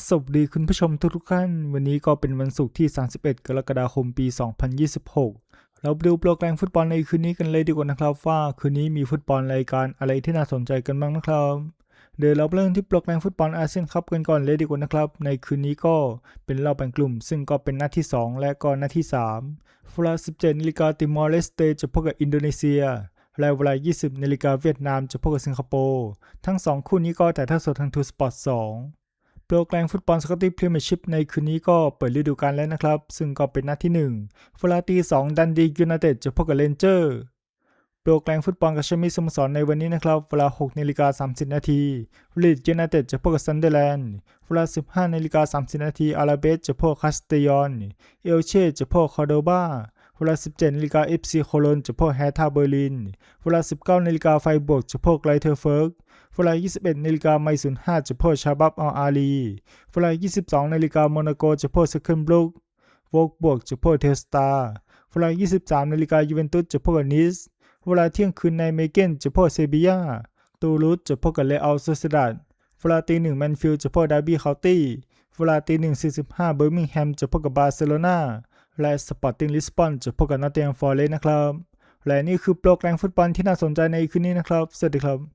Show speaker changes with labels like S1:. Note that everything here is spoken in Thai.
S1: สวัสดีคุณผู้ชมทุกท่านวันนี้ก็เป็นวันศุกร์ที่ 31 กรกฎาคม ปี 2026 เราไปดูโปรแกรมฟุตบอลในคืนนี้กันเลยดีกว่านะครับว่าคืนนี้มีฟุตบอลรายการอะไรที่น่าสนใจกันบ้างนะครับเดี๋ยวเราเริ่มที่โปรแกรมฟุตบอลอาเซียนคัพกันก่อนเลยดีกว่านะครับในคืนนี้ก็เป็นรอบแบ่งกลุ่มซึ่งก็เป็นนัดที่ 2 และก็นัดที่3เวลา 17 นาฬิกาติมอร์เลสเตจะพบกับอินโดนีเซียและเวลา 20 นาฬิกาเวียดนามจะพบกับสิงคโปร์ทั้ง2คู่นี้ก็ถ่ายทอดสดทางทูสปอร์ต2โปรแกรมฟุตบอลสกอตติชพรีเมียร์ชิพในคืนนี้ก็เปิดฤดูกาลแล้วนะครับซึ่งก็เป็นนัดที่1เวลาตี2ดันดียูไนเต็ดจะพบกับเรนเจอร์โปรแกรมฟุตบอลกับแชมเปี้ยนสโมสรในวันนี้นะครับเวลา 6 นาฬิกา 30 นาทีลีดยูไนเต็ดจะพบกับซันเดอร์แลนด์เวลา 15 นาฬิกา 30 นาทีอาราเบสจะพบกับคาสเตยอนเอลเช่จะพบกับคอร์โดบาเวลา 17 นาฬิกา FC โคโลนจะพบกับแฮร์ธาเบอร์ลินเวลา 19 นาฬิกาไฟบวกจะพบกับไลเทอร์เฟิร์กเวลา 21 นาฬิกาไมซุน5จะพบกับชาบับอัลอาลีเวลา 22 นาฬิกาโมนาโกจะพบกับเซคันบลูกวอกบวกจะพบกับเทลสตาร์เวลา 23 นาฬิกายูเวนตุสจะพบกับนิสเวลาเที่ยงคืนในเมเกนจะพบกับเซบียาตูรูสจะพบกับเรอัลโซซิดัดเวลาตี1แมนฟิลด์จะพบกับดาร์บี้เคานตี้เวลาตี1:45เบอร์มิงแฮมจะพบกับบาร์เซโลนาและสปอร์ติ้งลิสบอนจะพบกับนอตติงแฮมฟอเรสต์นะครับและนี่คือโปรแกรมฟุตบอลที่น่าสนใจในคืนนี้นะครับสวัสดีครับ